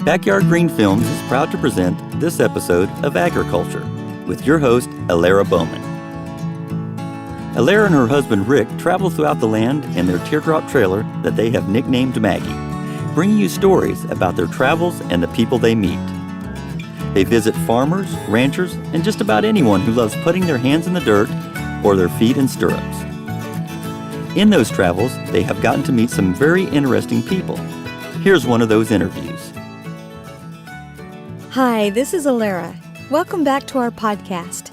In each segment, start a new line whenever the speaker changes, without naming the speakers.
Backyard Green Films is proud to present this episode of Agri-Culture with your host, Alara Bowman. Alara and her husband Rick travel throughout the land in their teardrop trailer that they have nicknamed Maggie, bringing you stories about their travels and the people they meet. They visit farmers, ranchers, and just about anyone who loves putting their hands in the dirt or their feet in stirrups. In those travels, they have gotten to meet some very interesting people. Here's one of those interviews.
Hi, this is Alara. Welcome back to our podcast.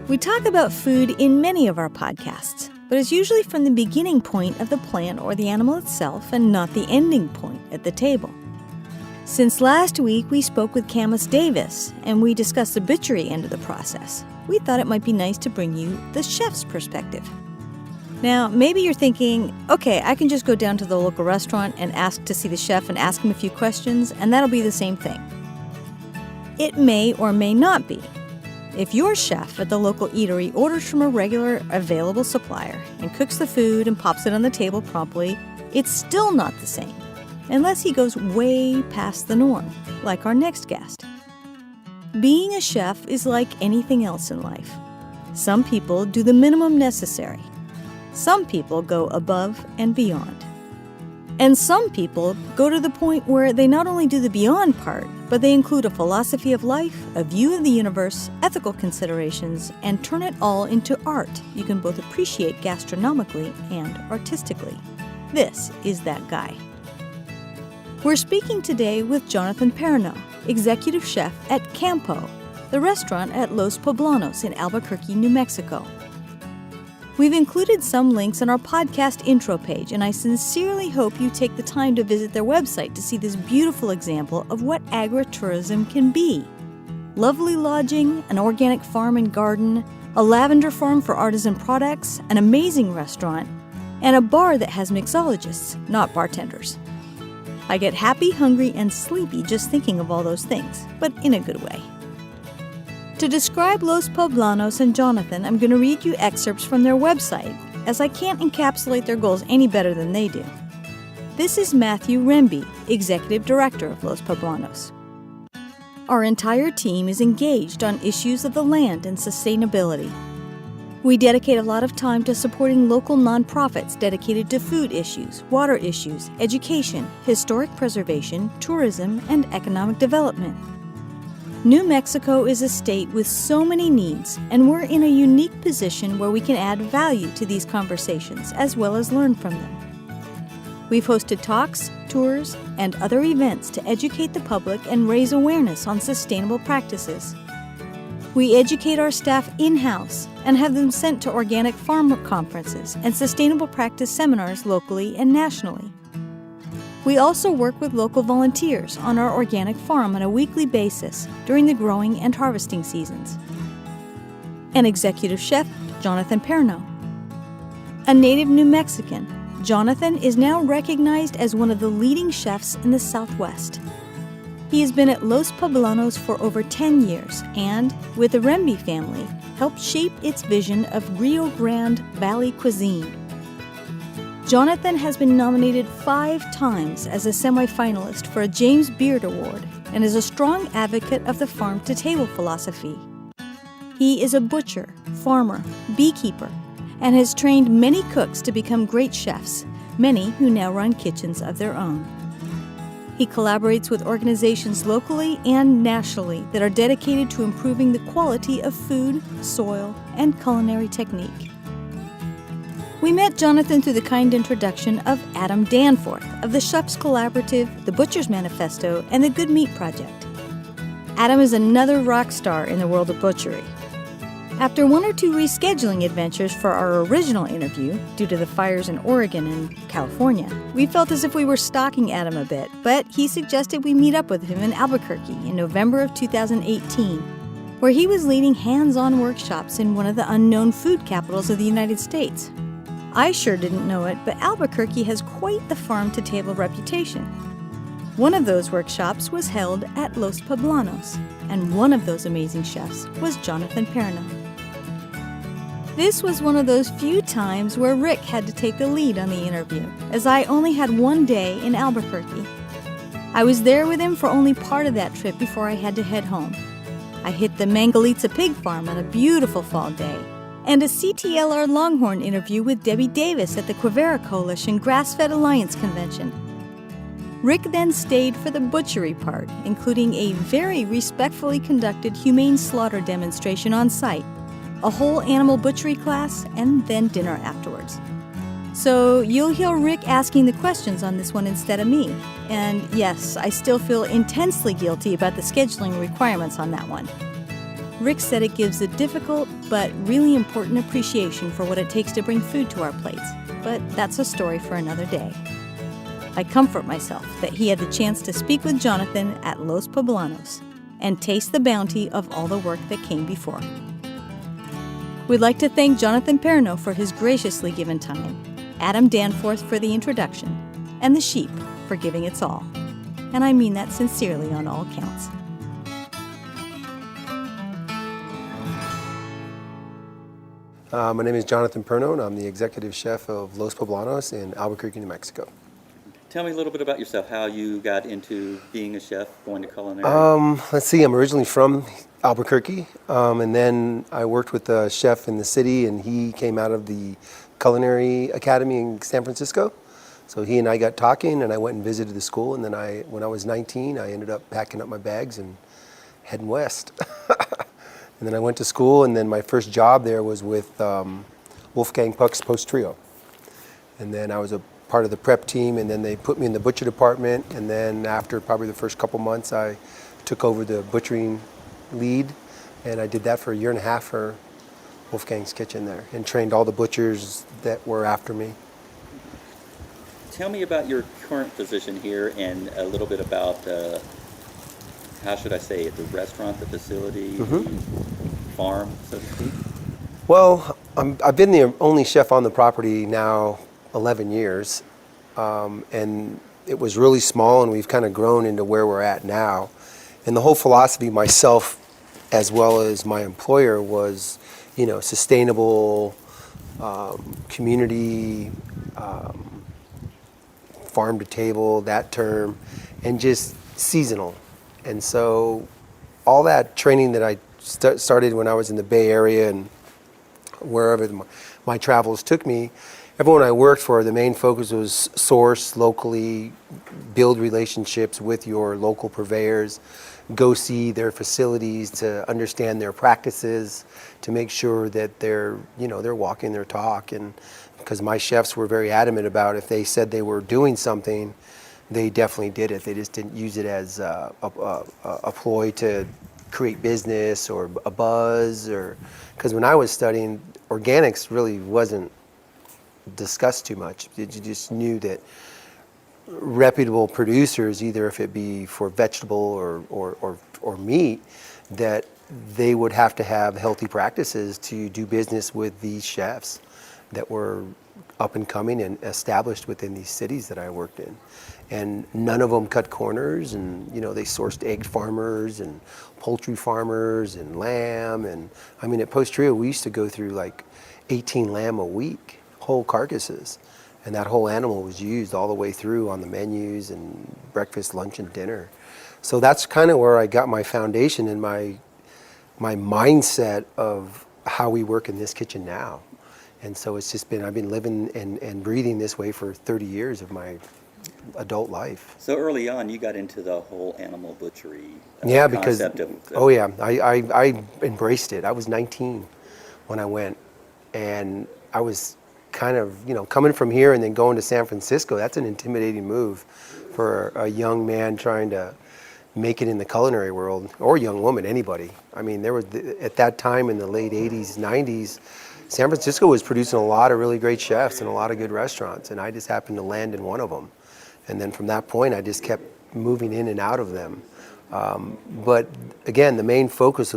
We talk about food in many of our podcasts, but it's usually from the beginning point of the plant or the animal itself and not the ending point at the table. Since last week, we spoke with Camus Davis, and we discussed the butchery end of the process. We thought it might be nice to bring you the chef's perspective. Now, maybe you're thinking, okay, I can just go down to the local restaurant and ask to see the chef and ask him a few questions, and that'll be the same thing. It may or may not be. If your chef at the local eatery orders from a regular available supplier and cooks the food and pops it on the table promptly, it's still not the same, unless he goes way past the norm, like our next guest. Being a chef is like anything else in life. Some people do the minimum necessary. Some people go above and beyond. And some people go to the point where they not only do the beyond part, but they include a philosophy of life, a view of the universe, ethical considerations, and turn it all into art you can both appreciate gastronomically and artistically. This is that guy. We're speaking today with Jonathan Perno, executive chef at Campo, the restaurant at Los Poblanos in Albuquerque, New Mexico. We've included some links on our podcast intro page, and I sincerely hope you take the time to visit their website to see this beautiful example of what agri-tourism can be. Lovely lodging, an organic farm and garden, a lavender farm for artisan products, an amazing restaurant, and a bar that has mixologists, not bartenders. I get happy, hungry, and sleepy just thinking of all those things, but in a good way. To describe Los Poblanos and Jonathan, I'm going to read you excerpts from their website, as I can't encapsulate their goals any better than they do. This is Matthew Remby, Executive Director of Los Poblanos. Our entire team is engaged on issues of the land and sustainability. We dedicate a lot of time to supporting local nonprofits dedicated to food issues, water issues, education, historic preservation, tourism, and economic development. New Mexico is a state with so many needs, and we're in a unique position where we can add value to these conversations as well as learn from them. We've hosted talks, tours, and other events to educate the public and raise awareness on sustainable practices. We educate our staff in-house and have them sent to organic farm conferences and sustainable practice seminars locally and nationally. We also work with local volunteers on our organic farm on a weekly basis during the growing and harvesting seasons. And executive chef, Jonathan Perno. A native New Mexican, Jonathan is now recognized as one of the leading chefs in the Southwest. He has been at Los Poblanos for over 10 years and, with the Remby family, helped shape its vision of Rio Grande Valley cuisine. Jonathan has been nominated 5 times as a semifinalist for a James Beard Award and is a strong advocate of the farm-to-table philosophy. He is a butcher, farmer, beekeeper, and has trained many cooks to become great chefs, many who now run kitchens of their own. He collaborates with organizations locally and nationally that are dedicated to improving the quality of food, soil, and culinary technique. We met Jonathan through the kind introduction of Adam Danforth of the Chefs Collaborative, the Butcher's Manifesto, and the Good Meat Project. Adam is another rock star in the world of butchery. After 1 or 2 rescheduling adventures for our original interview, due to the fires in Oregon and California, we felt as if we were stalking Adam a bit, but he suggested we meet up with him in Albuquerque in November of 2018, where he was leading hands-on workshops in one of the unknown food capitals of the United States. I sure didn't know it, but Albuquerque has quite the farm-to-table reputation. One of those workshops was held at Los Poblanos, and one of those amazing chefs was Jonathan Perno. This was one of those few times where Rick had to take the lead on the interview, as I only had one day in Albuquerque. I was there with him for only part of that trip before I had to head home. I hit the Mangalitsa pig farm on a beautiful fall day, and a CTLR Longhorn interview with Debbie Davis at the Quivira Coalition Grass-Fed Alliance Convention. Rick then stayed for the butchery part, including a very respectfully conducted humane slaughter demonstration on site, a whole animal butchery class, and then dinner afterwards. So you'll hear Rick asking the questions on this one instead of me. And yes, I still feel intensely guilty about the scheduling requirements on that one. Rick said it gives a difficult but really important appreciation for what it takes to bring food to our plates, but that's a story for another day. I comfort myself that he had the chance to speak with Jonathan at Los Poblanos and taste the bounty of all the work that came before. We'd like to thank Jonathan Perno for his graciously given time, Adam Danforth for the introduction, and the sheep for giving its all. And I mean that sincerely on all counts.
My name is Jonathan Perno, and I'm the executive chef of Los Poblanos in Albuquerque, New Mexico.
Tell me a little bit about yourself, how you got into being a chef, going to culinary.
Let's see, I'm originally from Albuquerque, and then I worked with a chef in the city, and he came out of the Culinary Academy in San Francisco. So he and I got talking, and I went and visited the school, and then when I was 19, I ended up packing up my bags and heading west. And then I went to school, and then my first job there was with Wolfgang Puck's Post Trio. And then I was a part of the prep team, and then they put me in the butcher department, and then after probably the first couple months, I took over the butchering lead, and I did that for a year and a half for Wolfgang's Kitchen there, and trained all the butchers that were after me.
Tell me about your current position here and a little bit about, how should I say it, the restaurant, the facility, the farm, so to speak?
Well, I've been the only chef on the property now 11 years, and it was really small, and we've kind of grown into where we're at now. And the whole philosophy, myself as well as my employer, was, sustainable, community, farm to table, that term, and just seasonal. And so all that training that I started when I was in the Bay Area and wherever my travels took me, everyone I worked for, the main focus was source locally, build relationships with your local purveyors, go see their facilities to understand their practices, to make sure that they're walking their talk. And because my chefs were very adamant about, if they said they were doing something, they definitely did it. They just didn't use it as a ploy to create business or a buzz, or because when I was studying, organics really wasn't discussed too much. You just knew that reputable producers, either if it be for vegetable or meat, that they would have to have healthy practices to do business with these chefs that were up and coming and established within these cities that I worked in. And none of them cut corners, and they sourced egg farmers and poultry farmers and lamb. And I mean, at Post Trio, we used to go through like 18 lamb a week, whole carcasses. And that whole animal was used all the way through on the menus and breakfast, lunch, and dinner. So that's kind of where I got my foundation and my mindset of how we work in this kitchen now. And so it's just I've been living and breathing this way for 30 years of my adult life.
So early on, you got into the whole animal butchery
concept of I embraced it. I was 19 when I went, and I was kind of, coming from here and then going to San Francisco. That's an intimidating move for a young man trying to make it in the culinary world, or young woman, anybody. I mean, there was, at that time in the late 80s, 90s, San Francisco was producing a lot of really great chefs and a lot of good restaurants, and I just happened to land in one of them. And then from that point, I just kept moving in and out of them. But again, the main focus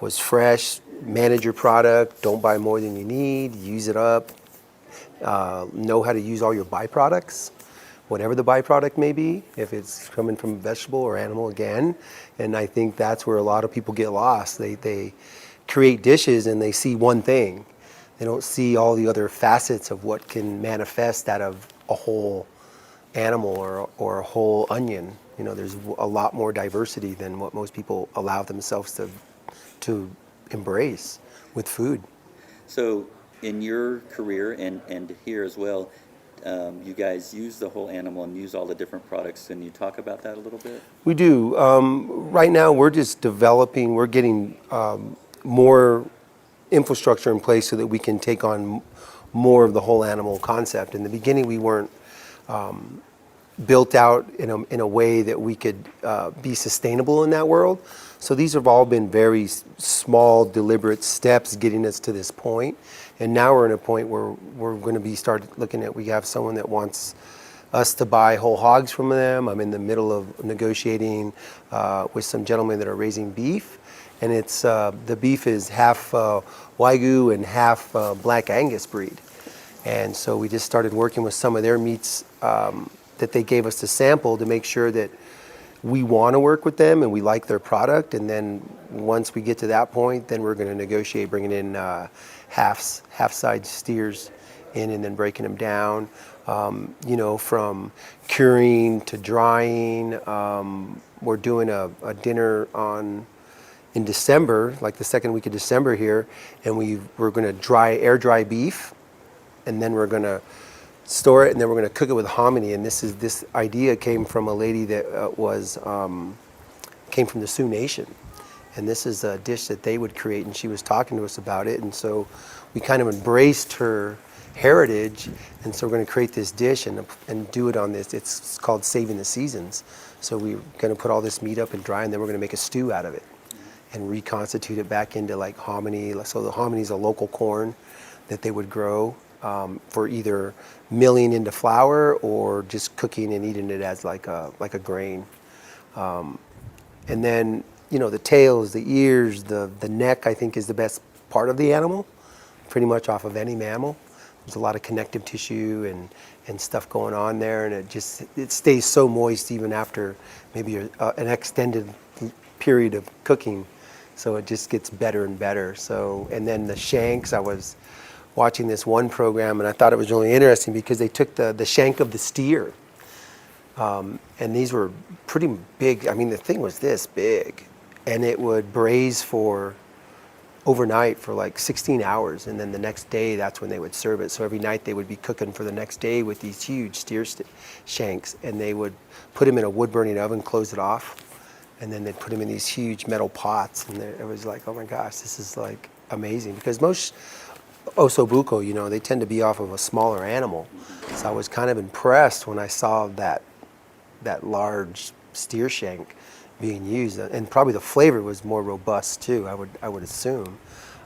was fresh, manage your product, don't buy more than you need, use it up, know how to use all your byproducts, whatever the byproduct may be, if it's coming from vegetable or animal again. And I think that's where a lot of people get lost. They create dishes and they see one thing. They don't see all the other facets of what can manifest out of a whole animal or a whole onion. There's a lot more diversity than what most people allow themselves to embrace with food.
So in your career and here as well, you guys use the whole animal and use all the different products. Can you talk about that a little bit?
We do. Right now, we're just developing, we're getting more infrastructure in place so that we can take on more of the whole animal concept. In the beginning, we weren't built out in a way that we could be sustainable in that world. So these have all been very small, deliberate steps getting us to this point. And now we're in a point where we're going to start looking at, we have someone that wants us to buy whole hogs from them. I'm in the middle of negotiating with some gentlemen that are raising beef. And it's the beef is half Wagyu and half Black Angus breed. And so we just started working with some of their meats that they gave us to sample to make sure that we want to work with them and we like their product. And then once we get to that point, then we're going to negotiate bringing in half-side steers in and then breaking them down. From curing to drying. We're doing a dinner in December, like the second week of December here, and we're going to air dry beef, and then we're going to store it, and then we're going to cook it with hominy. And this idea came from a lady that came from the Sioux Nation, and this is a dish that they would create, and she was talking to us about it, and so we kind of embraced her heritage, and so we're going to create this dish and do it on this. It's called Saving the Seasons. So we're going to put all this meat up and dry, and then we're going to make a stew out of it and reconstitute it back into like hominy. So the hominy is a local corn that they would grow for either milling into flour or just cooking and eating it as like a grain. And then the tails, the ears, the neck, I think is the best part of the animal, pretty much off of any mammal. There's a lot of connective tissue and stuff going on there, and it stays so moist even after maybe an extended period of cooking. So it just gets better and better. So, and then the shanks, I was watching this one program and I thought it was really interesting because they took the shank of the steer. And these were pretty big. I mean, the thing was this big, and it would braise for overnight for like 16 hours. And then the next day, that's when they would serve it. So every night they would be cooking for the next day with these huge steer shanks, and they would put them in a wood burning oven, close it off. And then they'd put them in these huge metal pots, and it was like, oh my gosh, this is like amazing. Because most osobuco, they tend to be off of a smaller animal. So I was kind of impressed when I saw that large steer shank being used, and probably the flavor was more robust too. I would assume.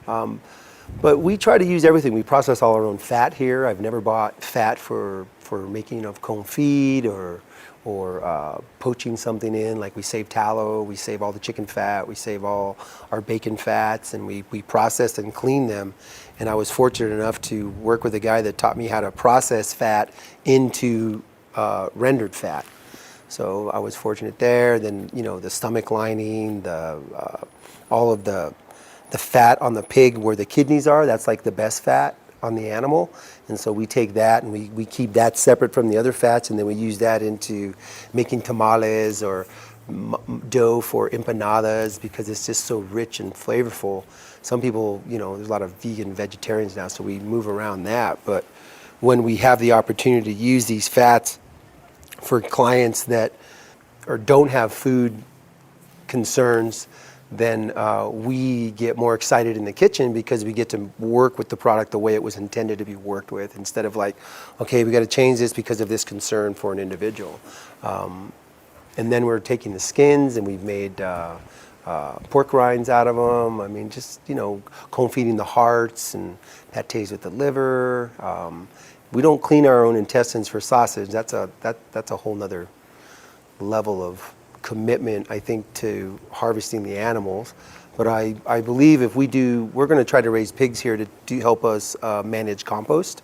But we try to use everything. We process all our own fat here. I've never bought fat for making of confit or poaching something in. Like we save tallow, we save all the chicken fat, we save all our bacon fats, and we process and clean them. And I was fortunate enough to work with a guy that taught me how to process fat into rendered fat. So I was fortunate there. Then the stomach lining, all of the fat on the pig where the kidneys are, that's like the best fat on the animal. And so we take that and we keep that separate from the other fats, and then we use that into making tamales or dough for empanadas because it's just so rich and flavorful. Some people, there's a lot of vegan vegetarians now, so we move around that. But when we have the opportunity to use these fats for clients that don't have food concerns, then we get more excited in the kitchen because we get to work with the product the way it was intended to be worked with, instead of like, okay, we got to change this because of this concern for an individual. And then we're taking the skins and we've made pork rinds out of them. I mean, just, confeeding the hearts and pâtés with the liver. We don't clean our own intestines for sausage. That's a whole nother level of commitment, I think, to harvesting the animals. But I believe if we're going to try to raise pigs here to help us manage compost.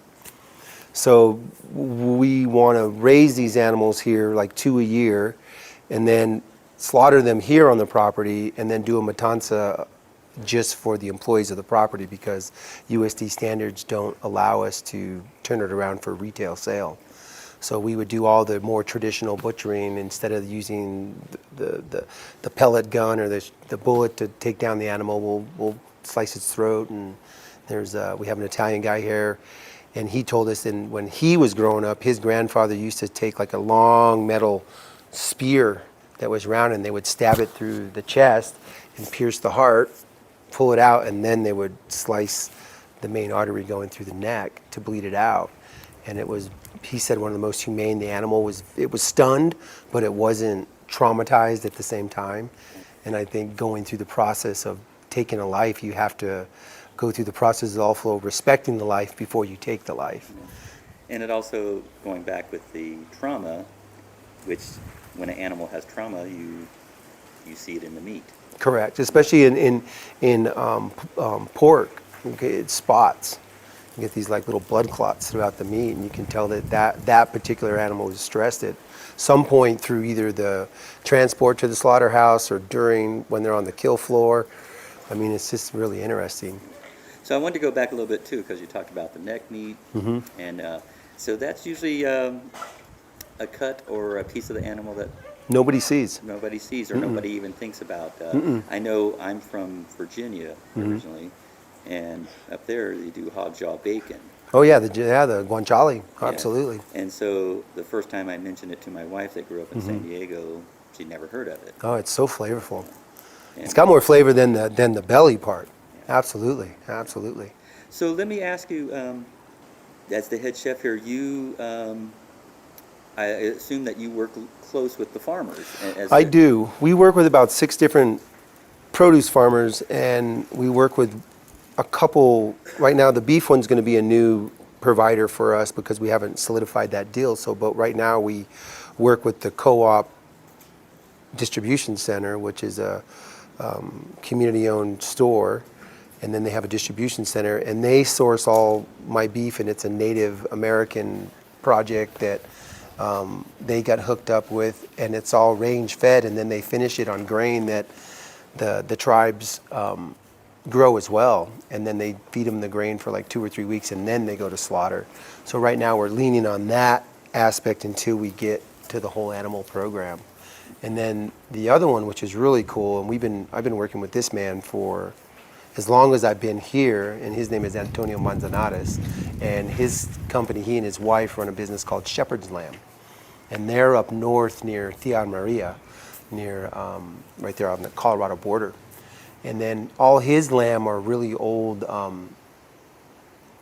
So we want to raise these animals here, like 2 a year, and then slaughter them here on the property, and then do a matanza just for the employees of the property, because USD standards don't allow us to turn it around for retail sale. So we would do all the more traditional butchering instead of using the pellet gun or the bullet to take down the animal. We'll slice its throat. And we have an Italian guy here, and he told us when he was growing up, his grandfather used to take like a long metal spear that was round, and they would stab it through the chest and pierce the heart, pull it out, and then they would slice the main artery going through the neck to bleed it out. And he said, one of the most humane. The animal was stunned, but it wasn't traumatized at the same time. And I think going through the process of taking a life, you have to go through the process also of respecting the life before you take the life.
And it also, going back with the trauma, which when an animal has trauma, you see it in the meat.
Correct, especially in pork. Okay, it's spots. You get these like little blood clots throughout the meat, and you can tell that particular animal was stressed at some point through either the transport to the slaughterhouse or during when they're on the kill floor. I mean, it's just really interesting.
So I wanted to go back a little bit too, because you talked about the neck meat, and so that's usually a cut or a piece of the animal that
nobody sees
or nobody even thinks about. I know I'm from Virginia originally, and up there they do hog jaw bacon.
Oh yeah, the guanciale, absolutely.
Yeah. And so the first time I mentioned it to my wife that grew up in San Diego, she'd never heard of it.
Oh, it's so flavorful. And it's got more flavor than the belly part. Yeah. Absolutely.
So let me ask you, as the head chef here, you, I assume that you work close with the farmers.
I do. We work with about 6 different produce farmers, and we work with a couple. Right now, the beef one's going to be a new provider for us because we haven't solidified that deal. But right now we work with the co-op distribution center, which is a community-owned store, and then they have a distribution center, and they source all my beef, and it's a Native American project that they got hooked up with, and it's all range fed, and then they finish it on grain that the tribes grow as well, and then they feed them the grain for like 2 or 3 weeks, and then they go to slaughter. So right now we're leaning on that aspect until we get to the whole animal program. And then the other one, which is really cool, and I've been working with this man for as long as I've been here, and his name is Antonio Manzanares, and his company, he and his wife run a business called Shepherd's Lamb, and they're up north near Tía Maria, near right there on the Colorado border. And then all his lamb are really old.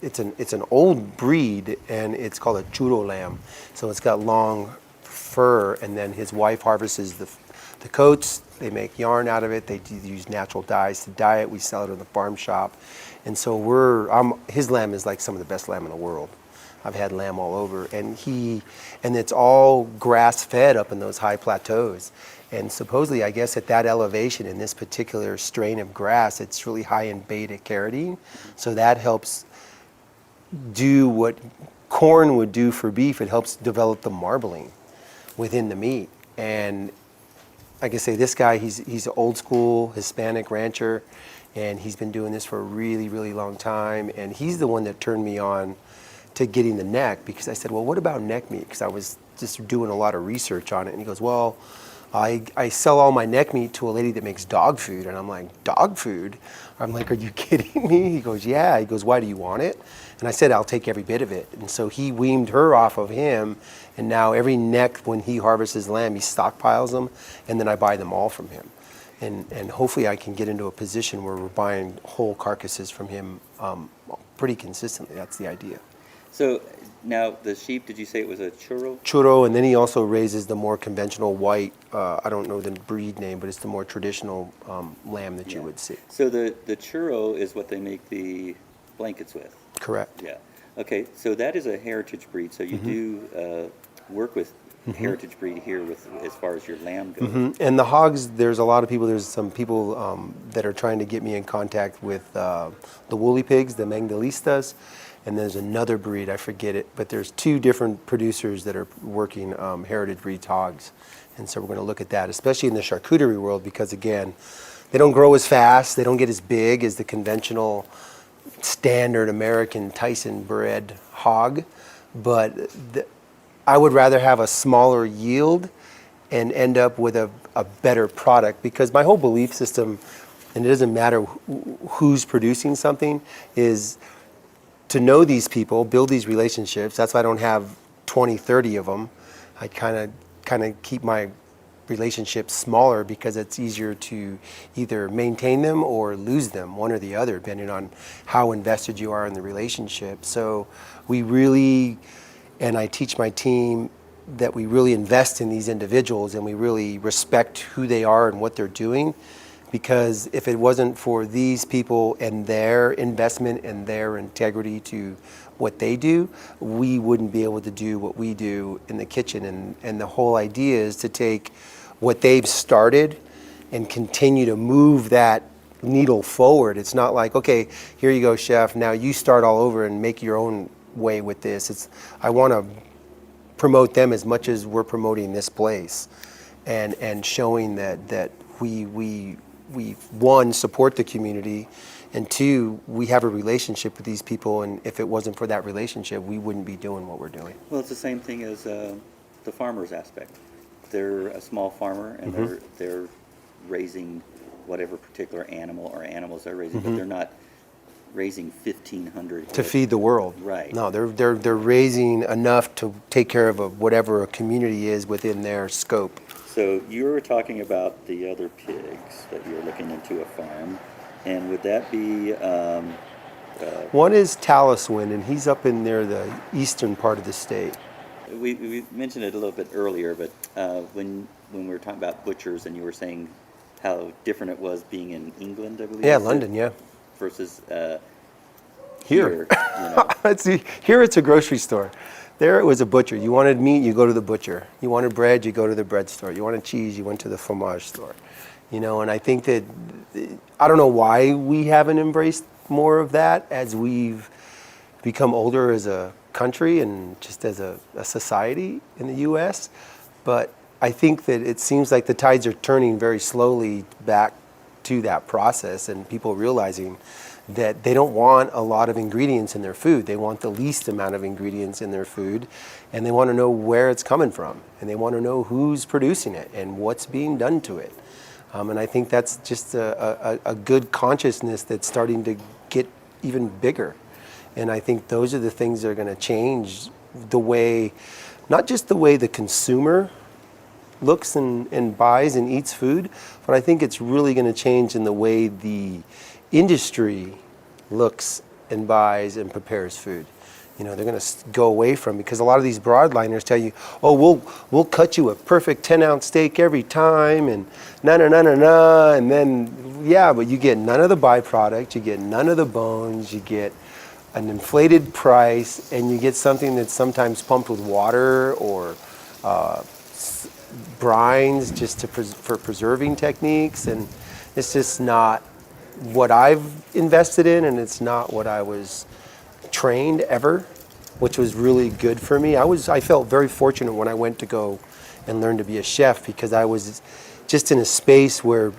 It's an old breed, and it's called a churro lamb. So it's got long fur, and then his wife harvests the coats. They make yarn out of it. They use natural dyes to dye it. We sell it in the farm shop, and so his lamb is like some of the best lamb in the world. I've had lamb all over, and it's all grass fed up in those high plateaus. And supposedly, I guess at that elevation in this particular strain of grass, it's really high in beta carotene. So that helps do what corn would do for beef. It helps develop the marbling within the meat. And like I say, this guy, he's an old school Hispanic rancher, and he's been doing this for a really, really long time. And he's the one that turned me on to getting the neck, because I said, well, what about neck meat? Because I was just doing a lot of research on it. And he goes, well, I sell all my neck meat to a lady that makes dog food. And I'm like, dog food? I'm like, are you kidding me? He goes, yeah. He goes, why do you want it? And I said, I'll take every bit of it. And so he weaned her off of him. And now every neck, when he harvests his lamb, he stockpiles them. And then I buy them all from him. And hopefully I can get into a position where we're buying whole carcasses from him pretty consistently. That's the idea.
So now the sheep, did you say it was a churro?
Churro, and then he also raises the more conventional white, I don't know the breed name, but it's the more traditional lamb that you would see.
So the churro is what they make the blankets with?
Correct.
Yeah. Okay, so that is a heritage breed. So you do work with heritage breed here with as far as your lamb goes.
And the hogs, there's some people that are trying to get me in contact with the woolly pigs, the Mangalistas. And there's another breed, I forget it, but there's 2 different producers that are working heritage breed hogs. And so we're going to look at that, especially in the charcuterie world, because again, they don't grow as fast, they don't get as big as the conventional standard American Tyson bred hog, but I would rather have a smaller yield and end up with a better product, because my whole belief system, and it doesn't matter who's producing something, is to know these people, build these relationships. That's why I don't have 20, 30 of them. I kind of keep my relationships smaller, because it's easier to either maintain them or lose them, one or the other, depending on how invested you are in the relationship. So we really, and I teach my team that we really invest in these individuals and we really respect who they are and what they're doing. Because if it wasn't for these people and their investment and their integrity to what they do, we wouldn't be able to do what we do in the kitchen. And the whole idea is to take what they've started and continue to move that needle forward. It's not like, okay, here you go, chef, now you start all over and make your own way with this. I want to promote them as much as we're promoting this place, and showing that we one, support the community, and two, we have a relationship with these people, and if it wasn't for that relationship, we wouldn't be doing what we're doing.
Well, it's the same thing as the farmer's aspect. They're a small farmer, and they're raising whatever particular animal or animals they're raising, but they're not raising 1,500
to feed the world.
Right.
No, they're raising enough to take care of whatever a community is within their scope.
So you were talking about the other pigs that you're looking into a farm, and would that be?
One is Talisman, and he's up in there, the eastern part of the state.
We mentioned it a little bit earlier, but when we were talking about butchers, and you were saying how different it was being in England, I believe.
Yeah, London, yeah.
Versus
here.
You know.
Here it's a grocery store. There it was a butcher. You wanted meat, you go to the butcher. You wanted bread, you go to the bread store. You wanted cheese, you went to the fromage store. You know, and I think that, I don't know why we haven't embraced more of that as we've become older as a country and just as a society in the U.S. But I think that it seems like the tides are turning very slowly back to that process, and people realizing that they don't want a lot of ingredients in their food. They want the least amount of ingredients in their food, and they want to know where it's coming from, and they want to know who's producing it and what's being done to it. And I think that's just a good consciousness that's starting to get even bigger. And I think those are the things that are going to change the way, not just the way the consumer looks and buys and eats food, but I think it's really going to change in the way the industry looks and buys and prepares food. You know, they're going to go away from, because a lot of these broadliners tell you, oh, we'll cut you a perfect 10-ounce steak every time, and and then, yeah, but you get none of the byproduct, you get none of the bones, you get an inflated price, and you get something that's sometimes pumped with water or brines just for preserving techniques, and it's just not what I've invested in, and it's not what I was trained ever, which was really good for me. I felt very fortunate when I went to go and learn to be a chef, because I was just in a space where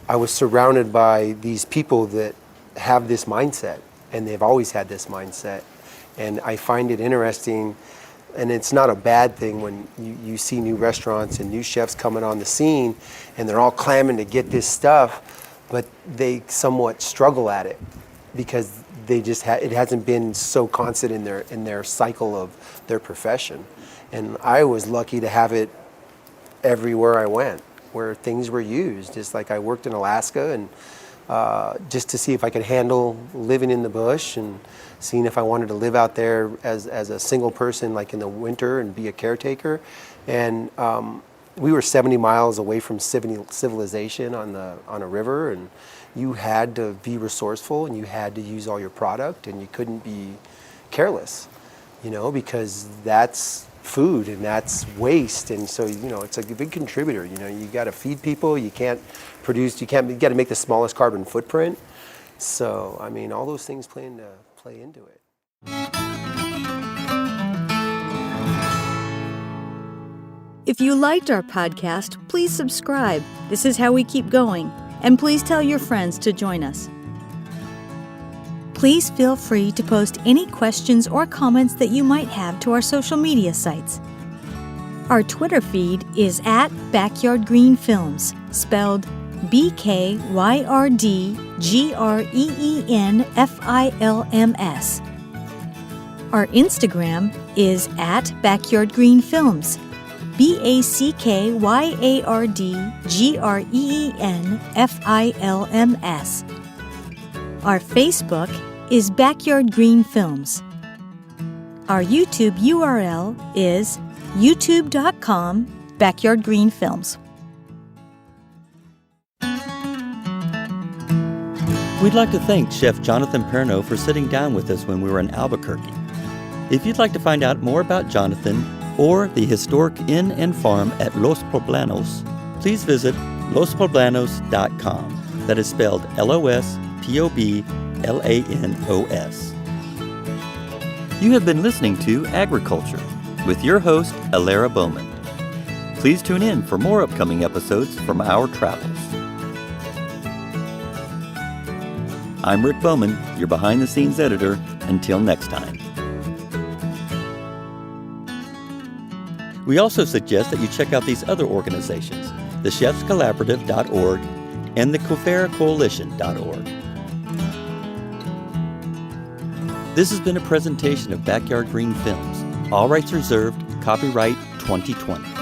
I was surrounded by these people that have this mindset, and they've always had this mindset. And I find it interesting, and it's not a bad thing when you see new restaurants and new chefs coming on the scene, and they're all clamoring to get this stuff, but they somewhat struggle at it, because they just it hasn't been so constant in their cycle of their profession. And I was lucky to have it everywhere I went, where things were used. Just like I worked in Alaska, and just to see if I could handle living in the bush, and seeing if I wanted to live out there as a single person, like in the winter, and be a caretaker. And we were 70 miles away from civilization on a river, and you had to be resourceful, and you had to use all your product, and you couldn't be careless, you know, because that's food and that's waste. And so, you know, it's a big contributor. You know, you got to feed people. You got to make the smallest carbon footprint. So, I mean, all those things play into it.
If you liked our podcast, please subscribe. This is how we keep going. And please tell your friends to join us. Please feel free to post any questions or comments that you might have to our social media sites. Our Twitter feed is at Backyard Green Films, spelled BKYRDGREENFILMS. Our Instagram is at Backyard Green Films, BACKYARDGREENFILMS. Our Facebook is Backyard Green Films. Our YouTube URL is youtube.com/backyardgreenfilms.
We'd like to thank Chef Jonathan Perno for sitting down with us when we were in Albuquerque. If you'd like to find out more about Jonathan or the historic inn and farm at Los Poblanos, please visit lospoblanos.com. That is spelled LOSPOBLANOS. You have been listening to Agri-Culture with your host, Alera Bowman. Please tune in for more upcoming episodes from our travels. I'm Rick Bowman, your behind-the-scenes editor. Until next time. We also suggest that you check out these other organizations, the chefscollaborative.org and the cofferacoalition.org. This has been a presentation of Backyard Green Films. All rights reserved. Copyright 2020.